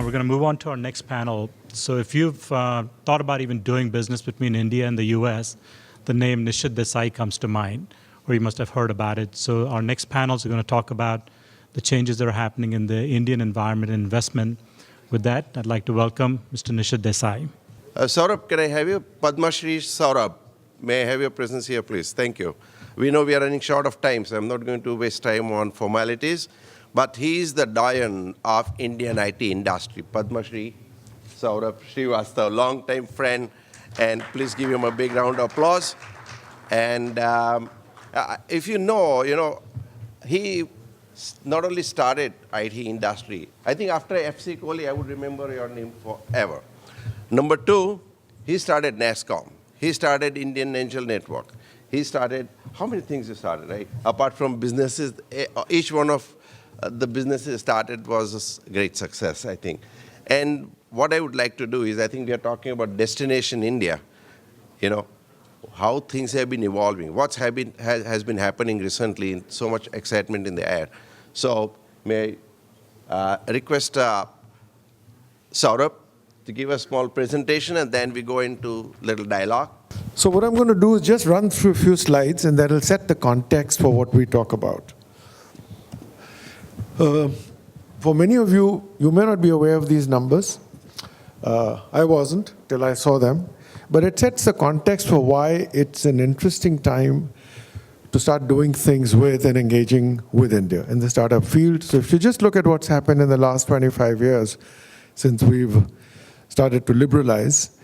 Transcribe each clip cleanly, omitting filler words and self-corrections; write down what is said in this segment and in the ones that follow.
We're going to move on to our next panel. So if you've thought about even doing business between India and the US, the name Nishith Desai comes to mind, or you must have heard about it. So our next panels are going to talk about the changes that are happening in the Indian environment and investment. With that, I'd like to welcome Mr. Nishith Desai. Saurabh, can I have you? Padma Shri Saurabh, may I have your presence here, please? Thank you. We know we are running short of time, so I'm not going to waste time on formalities. But he is the doyen of Indian IT industry, Padma Shri Saurabh Srivastava, long-time friend, and please give him a big round of applause. And if you know, he not only started IT industry, I think after FC Kohli, I would remember your name forever. Number two, he started NASCOM. He started Indian Angel Network. He started, how many things he started, right? Apart from businesses, each one of the businesses started was a great success, I think. And what I would like to do is, I think we are talking about Destination India, how things have been evolving, what's has been happening recently, so much excitement in the air. So may I request Saurabh to give a small presentation, and then we go into little dialogue. So what I'm going to do is just run through a few slides, and that will set the context for what we talk about. For many of you, you may not be aware of these numbers. I wasn't till I saw them. But it sets the context for why it's an interesting time to start doing things with and engaging with India in the startup field. So if you just look at what's happened in the last 25 years since we've started to liberalize,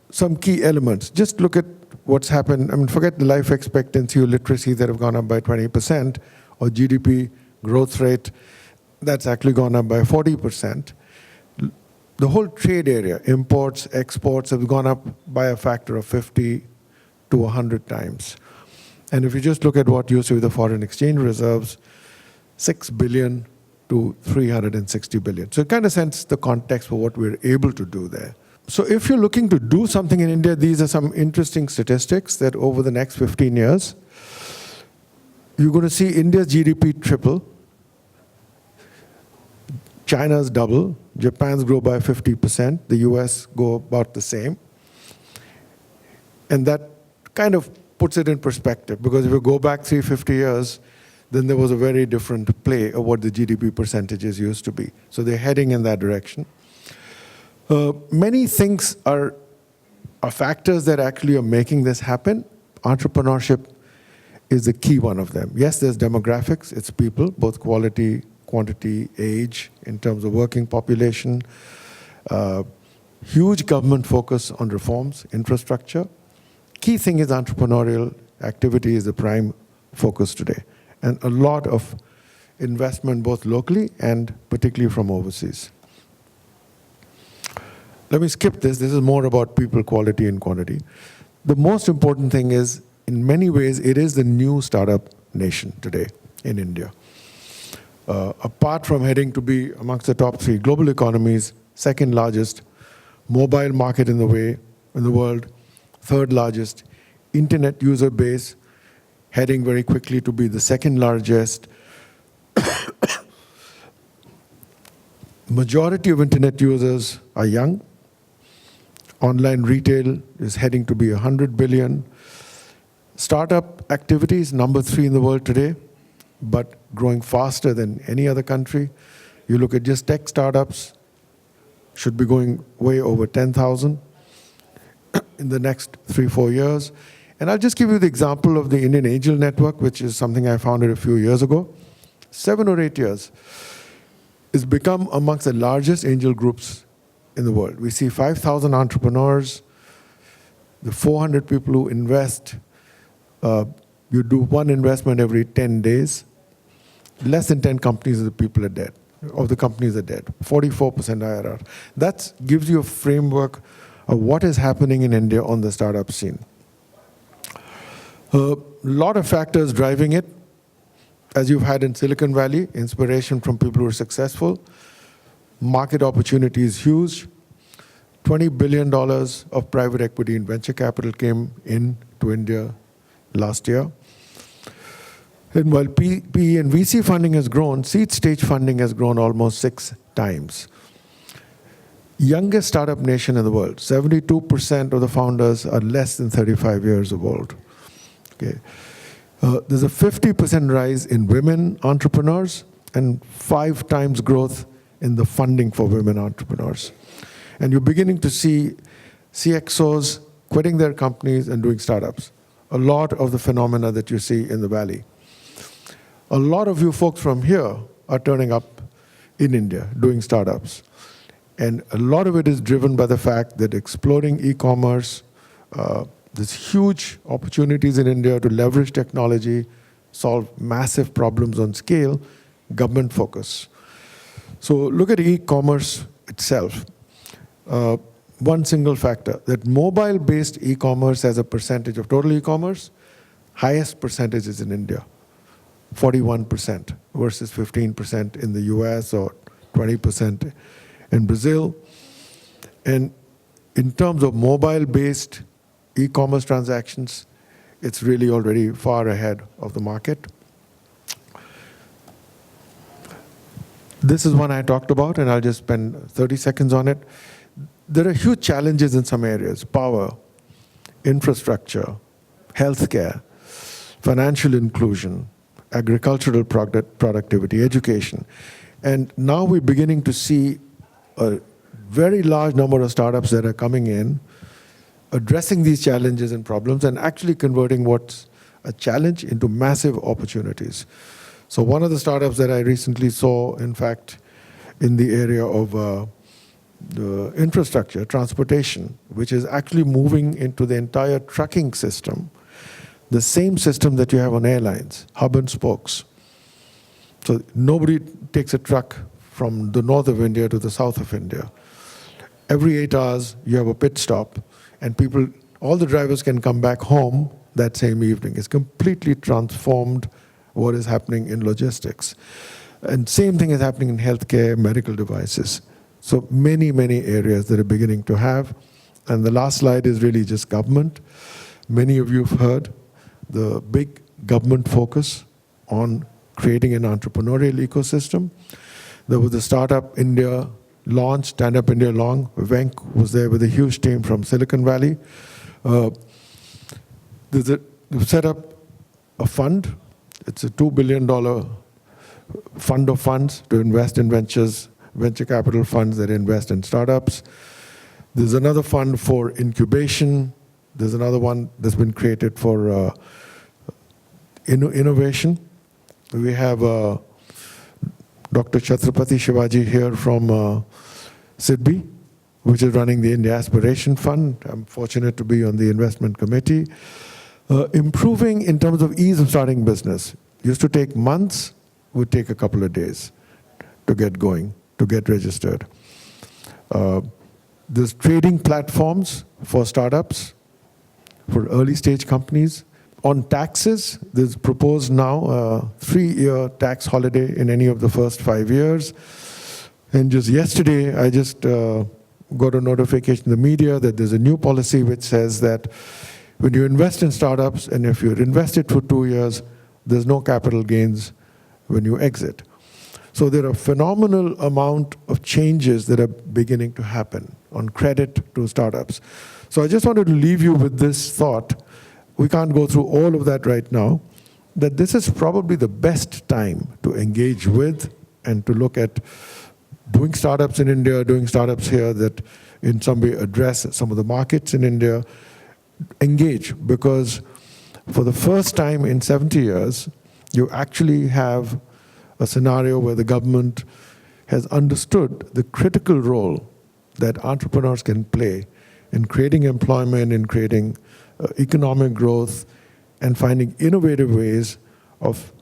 some key elements. Just look at what's happened. I mean, forget the life expectancy or literacy that have gone up by 20%, or GDP growth rate that's actually gone up by 40%. The whole trade area, imports, exports, have gone up by a factor of 50 to 100 times. And if you just look at what used to be the foreign exchange reserves, 6 billion to 360 billion. So it kind of sets the context for what we're able to do there. So if you're looking to do something in India, these are some interesting statistics that over the next 15 years, you're going to see India's GDP triple, China's double, Japan's grow by 50%, the US go about the same. And that kind of puts it in perspective, because if you go back 350 years, then there was a very different play of what the GDP percentages used to be. So they're heading in that direction. Many things are factors that actually are making this happen. Entrepreneurship is the key one of them. Yes, there's demographics, it's people, both quality, quantity, age, in terms of working population. Huge government focus on reforms, infrastructure. Key thing is entrepreneurial activity is the prime focus today. And a lot of investment both locally and particularly from overseas. Let me skip this. This is more about people, quality, and quantity. The most important thing is, in many ways, it is the new startup nation today in India. Apart from heading to be amongst the top 3 global economies, second largest mobile market in the world, third largest internet user base, heading very quickly to be the second largest. Majority of internet users are young. Online retail is heading to be 100 billion. Startup activity is number 3 in the world today, but growing faster than any other country. You look at just tech startups, should be going way over 10,000 in the next 3-4 years. And I'll just give you the example of the Indian Angel Network, which is something I founded a few years ago. 7 or 8 years. It's become amongst the largest angel groups in the world. We see 5,000 entrepreneurs, the 400 people who invest. You do one investment every 10 days. Less than 10 companies of the people are dead, of the companies are dead. 44% IRR. That gives you a framework of what is happening in India on the startup scene. A lot of factors driving it. As you've had in Silicon Valley, inspiration from people who are successful. Market opportunity is huge. $20 billion of private equity and venture capital came into India last year. And while PE and VC funding has grown, seed stage funding has grown almost 6 times. youngest startup nation in the world. 72% of the founders are less than 35 years old. Okay. There's a 50% rise in women entrepreneurs and 5 times growth in the funding for women entrepreneurs. And you're beginning to see CXOs quitting their companies and doing startups. A lot of the phenomena that you see in the Valley. A lot of you folks from here are turning up in India doing startups. And a lot of it is driven by the fact that exploding e-commerce, there's huge opportunities in India to leverage technology, solve massive problems on scale, government focus. So look at e-commerce itself. One single factor, that mobile-based e-commerce as a percentage of total e-commerce, highest percentage is in India, 41% versus 15% in the US or 20% in Brazil. And in terms of mobile-based e-commerce transactions, it's really already far ahead of the market. This is one I talked about, and I'll just spend 30 seconds on it. There are huge challenges in some areas: power, infrastructure, healthcare, financial inclusion, agricultural productivity, education. And now we're beginning to see a very large number of startups that are coming in, addressing these challenges and problems, and actually converting what's a challenge into massive opportunities. So one of the startups that I recently saw, in fact, in the area of the infrastructure, transportation, which is actually moving into the entire trucking system, the same system that you have on airlines, hub and spokes. So nobody takes a truck from the north of India to the south of India. Every 8 hours, you have a pit stop, and people, all the drivers can come back home that same evening. It's completely transformed what is happening in logistics. And same thing is happening in healthcare, medical devices. So many, many areas that are beginning to have. And the last slide is really just government. Many of you have heard the big government focus on creating an entrepreneurial ecosystem. There was a Startup India launch, Stand Up India Long. Venk was there with a huge team from Silicon Valley. They've set up a fund. It's a $2 billion fund of funds to invest in ventures, venture capital funds that invest in startups. There's another fund for incubation. There's another one that's been created for innovation. We have Dr. Chhatrapati Shivaji here from SIDBI, which is running the India Aspiration Fund. I'm fortunate to be on the investment committee. Improving in terms of ease of starting business. Used to take months, would take a couple of days to get going, to get registered. There's trading platforms for startups, for early stage companies. On taxes, there's proposed now a 3-year tax holiday in any of the first 5 years. And just yesterday, I just got a notification in the media that there's a new policy which says that when you invest in startups, and if you're invested for 2 years, there's no capital gains when you exit. So there are a phenomenal amount of changes that are beginning to happen on credit to startups. So I just wanted to leave you with this thought. We can't go through all of that right now, that this is probably the best time to engage with and to look at doing startups in India, doing startups here that in some way address some of the markets in India. Engage, because for the first time in 70 years, you actually have a scenario where the government has understood the critical role that entrepreneurs can play in creating employment, in creating economic growth, and finding innovative ways of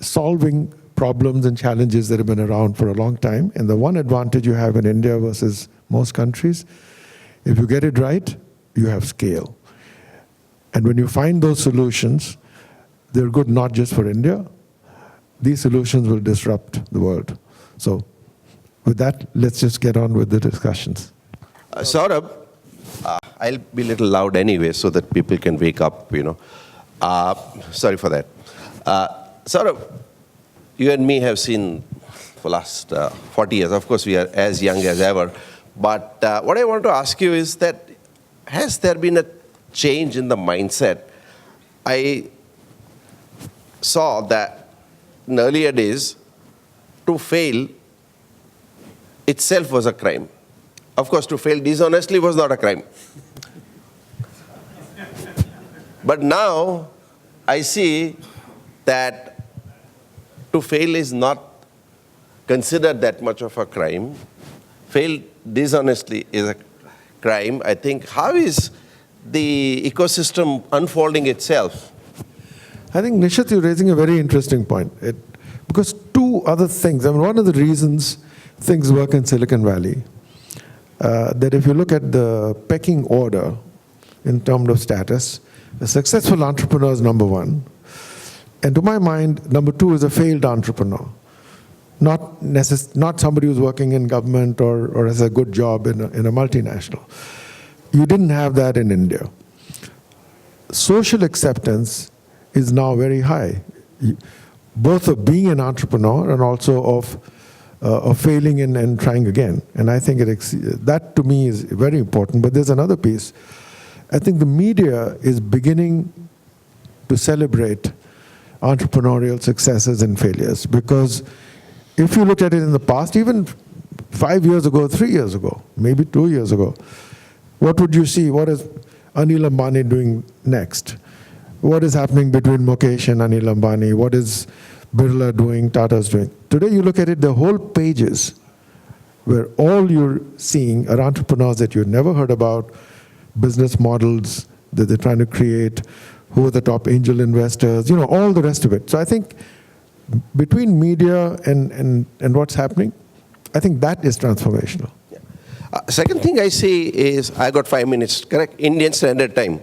solving problems and challenges that have been around for a long time. And the one advantage you have in India versus most countries, if you get it right, you have scale. And when you find those solutions, they're good not just for India. These solutions will disrupt the world. So with that, let's just get on with the discussions. Saurabh, I'll be a little loud anyway so that people can wake up, you know. Sorry for that. Saurabh, you and me have seen for last 40 years. Of course, we are as young as ever. But what I want to ask you is that, has there been a change in the mindset? I saw that in earlier days, to fail itself was a crime. Of course, to fail dishonestly was not a crime. But now, I see that to fail is not considered that much of a crime. Fail dishonestly is a crime. I think, how is the ecosystem unfolding itself? I think, Nishith, you're raising a very interesting point. Because two other things, I mean, one of the reasons things work in Silicon Valley, that if you look at the pecking order in terms of status, a successful entrepreneur is number one. And to my mind, number two is a failed entrepreneur. Not somebody who's working in government or has a good job in a multinational. You didn't have that in India. Social acceptance is now very high, both of being an entrepreneur and also of failing and trying again. And I think that to me is very important. But there's another piece. I think the media is beginning to celebrate entrepreneurial successes and failures, because if you look at it in the past, even 5 years ago, 3 years ago, maybe 2 years ago, what would you see? What is Anil Ambani doing next? What is happening between Mukesh and Anil Ambani? What is Birla doing, Tata's doing? Today you look at it, the whole pages where all you're seeing are entrepreneurs that you've never heard about, business models that they're trying to create, who are the top angel investors, all the rest of it. So I think between media and what's happening, I think that is transformational. Second thing I see is, I got 5 minutes, correct? Indian Standard Time.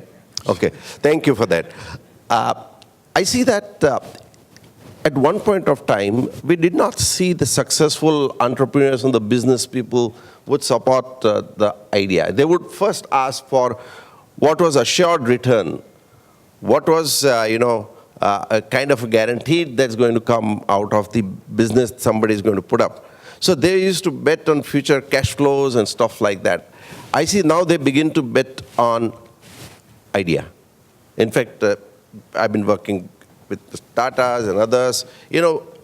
Okay, thank you for that. I see that at one point of time, we did not see the successful entrepreneurs and the business people would support the idea. They would first ask for what was assured return, what was, a kind of a guarantee that's going to come out of the business somebody is going to put up. So they used to bet on future cash flows and stuff like that. I see now they begin to bet on idea. In fact, I've been working with the Tatas and others.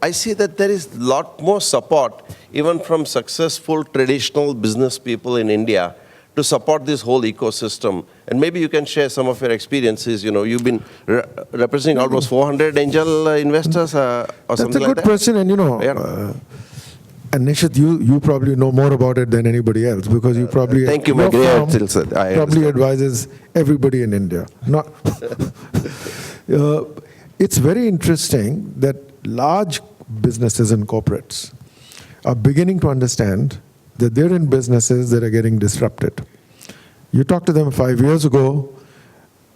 I see that there is a lot more support, even from successful traditional business people in India, to support this whole ecosystem. And maybe you can share some of your experiences. You've been representing almost 400 angel investors or something like that. That's a good question, and and Nishith, you probably know more about it than anybody else, because you probably thank you, my dear. Probably advises everybody in India. It's very interesting that large businesses and corporates are beginning to understand that they're in businesses that are getting disrupted. You talk to them 5 years ago,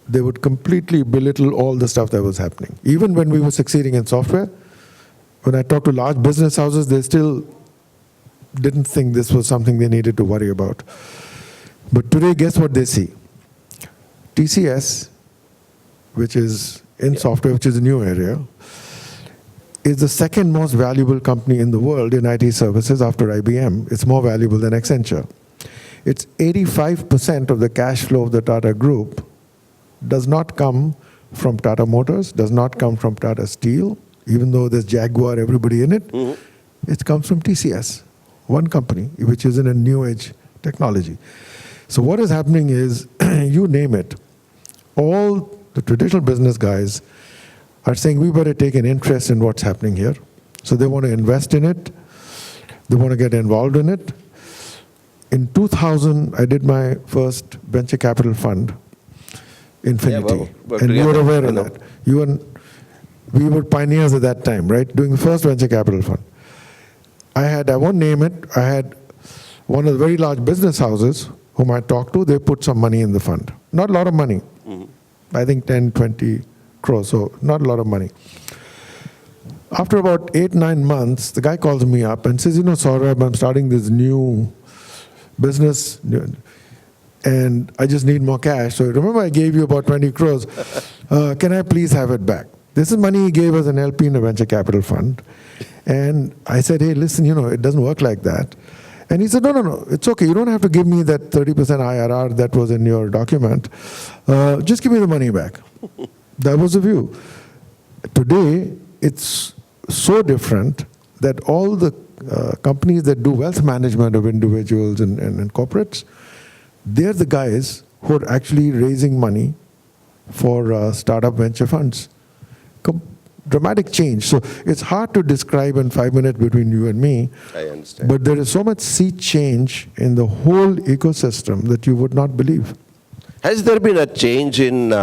they would completely belittle all the stuff that was happening. Even when we were succeeding in software, when I talked to large business houses, they still didn't think this was something they needed to worry about. But today, guess what they see? TCS, which is in software, which is a new area, is the second most valuable company in the world in IT services after IBM. It's more valuable than Accenture. It's 85% of the cash flow of the Tata Group does not come from Tata Motors, does not come from Tata Steel, even though there's Jaguar, everybody in it. Mm-hmm. It comes from TCS, one company, which is in a new age technology. So what is happening is, you name it, all the traditional business guys are saying, we better take an interest in what's happening here. So they want to invest in it. They want to get involved in it. In 2000, I did my first venture capital fund, Infinity. And you were aware of that. We were pioneers at that time, right? Doing the first venture capital fund. I won't name it, I had one of the very large business houses whom I talked to, they put some money in the fund. Not a lot of money. Mm-hmm. I think 10, 20 crores, so not a lot of money. After about 8-9 months, the guy calls me up and says, Saurabh, I'm starting this new business and I just need more cash. So remember I gave you about 20 crores. Can I please have it back? This is money he gave as an LP in a venture capital fund. And I said, hey, listen, it doesn't work like that. And he said, no, it's okay. You don't have to give me that 30% IRR that was in your document. Just give me the money back. That was the view. Today, it's so different that all the companies that do wealth management of individuals and corporates, they're the guys who are actually raising money for startup venture funds. Dramatic change. So it's hard to describe in 5 minutes between you and me. I understand. But there is so much sea change in the whole ecosystem that you would not believe. Has there been a change in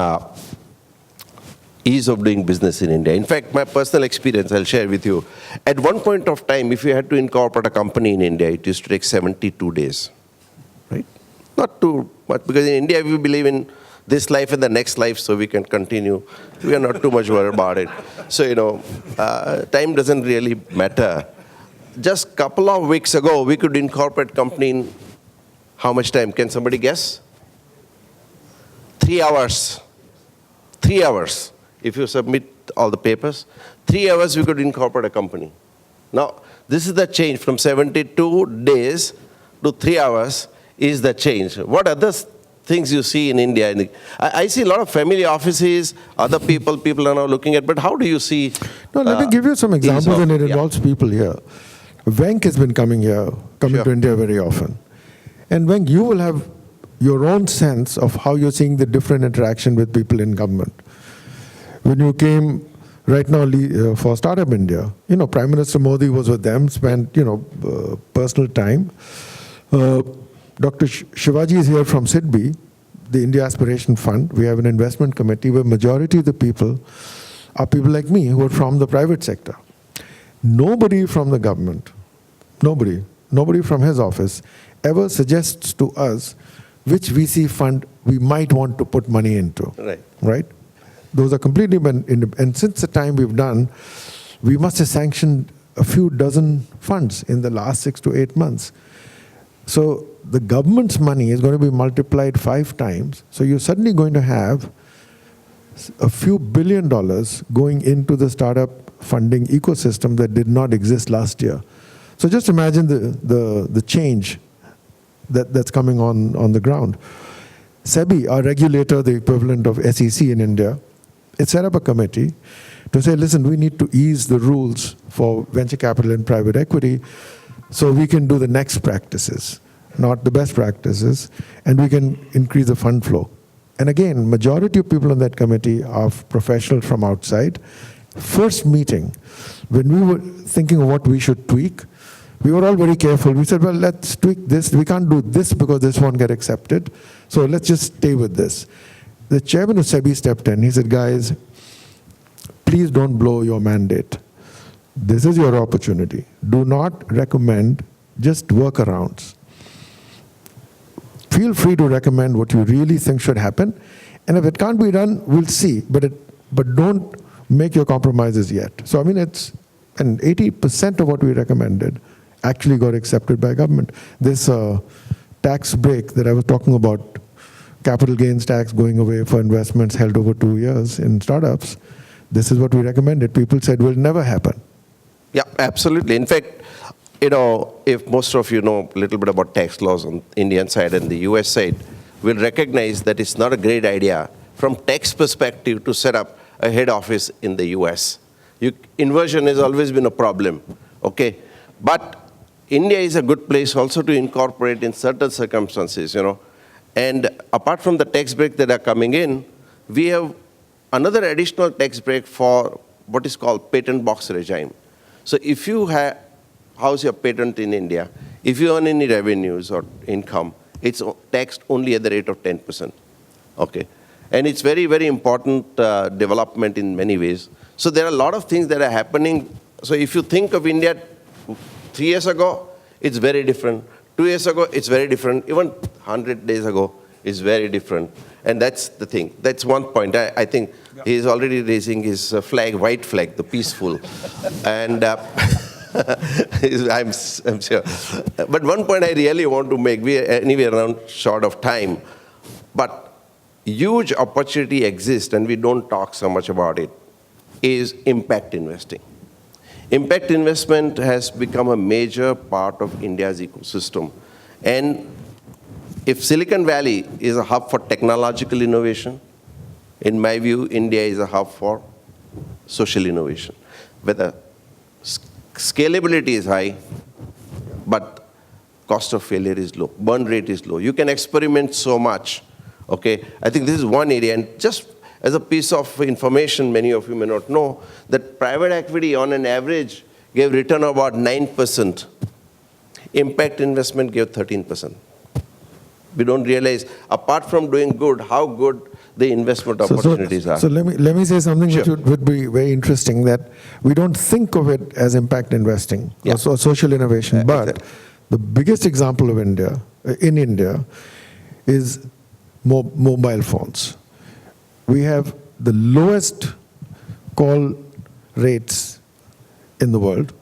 ease of doing business in India? In fact, my personal experience, I'll share with you. At one point of time, if you had to incorporate a company in India, it used to take 72 days. Right? Not too much, because in India, we believe in this life and the next life, so we can continue. We are not too much worried about it. So, time doesn't really matter. Just a couple of weeks ago, we could incorporate company in how much time? Can somebody guess? 3 hours. 3 hours. If you submit all the papers, 3 hours we could incorporate a company. Now, this is the change from 72 days to 3 hours is the change. What other things you see in India? I see a lot of family offices, other people are now looking at, but how do you see? No, let me give you some examples, and it involves people here. Venk has been coming Sure. to India very often. And Venk, you will have your own sense of how you're seeing the different interaction with people in government. When you came right now for Startup India, Prime Minister Modi was with them, spent, personal time. Dr. Shivaji is here from SIDBI, the India Aspiration Fund. We have an investment committee where majority of the people are people like me who are from the private sector. Nobody from the government, nobody from his office ever suggests to us which VC fund we might want to put money into. Right? Those are completely, and since the time we've done, we must have sanctioned a few dozen funds in the last 6 to 8 months. So the government's money is going to be multiplied 5 times. So you're suddenly going to have a few $1 billion going into the startup funding ecosystem that did not exist last year. So just imagine the change that's coming on the ground. SEBI, our regulator, the equivalent of SEC in India, it set up a committee to say, listen, we need to ease the rules for venture capital and private equity so we can do the next practices, not the best practices, and we can increase the fund flow. And again, majority of people on that committee are professionals from outside. First meeting, when we were thinking of what we should tweak, we were all very careful. We said, well, let's tweak this. We can't do this because this won't get accepted. So let's just stay with this. The chairman of SEBI stepped in. He said, guys, please don't blow your mandate. This is your opportunity. Do not recommend just workarounds. Feel free to recommend what you really think should happen. And if it can't be done, we'll see. But don't make your compromises yet. So, it's, and 80% of what we recommended actually got accepted by government. This tax break that I was talking about, capital gains tax going away for investments held over 2 years in startups, this is what we recommended. People said will never happen. Yeah, absolutely. In fact, if most of you know a little bit about tax laws on the Indian side and the US side, will recognize that it's not a great idea from tax perspective to set up a head office in the US. Inversion has always been a problem, okay? But India is a good place also to incorporate in certain circumstances, And apart from the tax break that are coming in, we have another additional tax break for what is called patent box regime. So if you house your patent in India, if you earn any revenues or income, it's taxed only at the rate of 10%. Okay? And it's very, very important development in many ways. So there are a lot of things that are happening. So if you think of India 3 years ago, it's very different. 2 years ago, it's very different. Even 100 days ago, it's very different. And that's the thing. That's one point. I think he's already raising his flag, white flag, the peaceful. And I'm sure. But one point I really want to make, we are anyway around short of time, but huge opportunity exists, and we don't talk so much about it, is impact investing. Impact investment has become a major part of India's ecosystem. And if Silicon Valley is a hub for technological innovation, in my view, India is a hub for social innovation. Where the scalability is high, but cost of failure is low, burn rate is low. You can experiment so much, okay? I think this is one area, and just as a piece of information, many of you may not know, that private equity on an average gave return of about 9%. Impact investment gave 13%. We don't realize, apart from doing good, how good the investment opportunities are. So let me say something Sure. which would be very interesting, that we don't think of it as impact investing Yeah. or social innovation, but exactly. the biggest example of India, in India, is mobile phones. We have the lowest call rates in the world.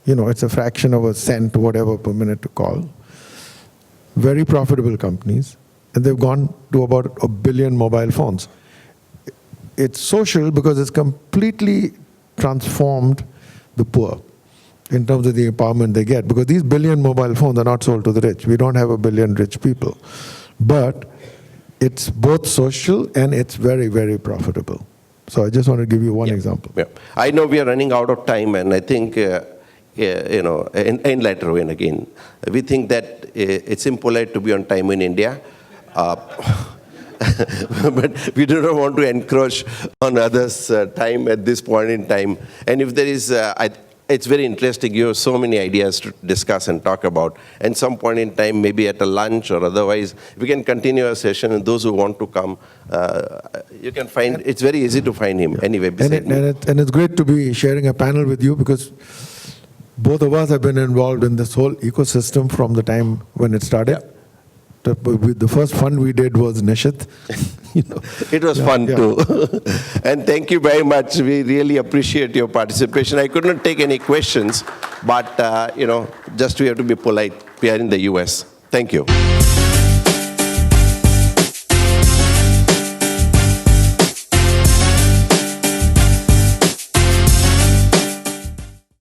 You know, it's a fraction of a cent, whatever, per minute to call. Very profitable companies, and they've gone to about 1 billion mobile phones. It's social because it's completely transformed the poor in terms of the empowerment they get, because these billion mobile phones are not sold to the rich. We don't have 1 billion rich people. But it's both social and it's very, very profitable. So I just want to give you one example. Yeah. I know we are running out of time, and I think, you know, in later vein again, we think that it's impolite to be on time in India. But we do not want to encroach on others' time at this point in time. And if there is, it's very interesting. You have so many ideas to discuss and talk about. And some point in time, maybe at a lunch or otherwise, we can continue our session. And those who want to come, you can find, it's very easy to find him anyway. And it's great to be sharing a panel with you, because both of us have been involved in this whole ecosystem from the time when it started. Yeah. The first fund we did was Nishith. You know. It was fun too. And thank you very much. We really appreciate your participation. I could not take any questions, but you know, just we have to be polite. We are in the US. Thank you.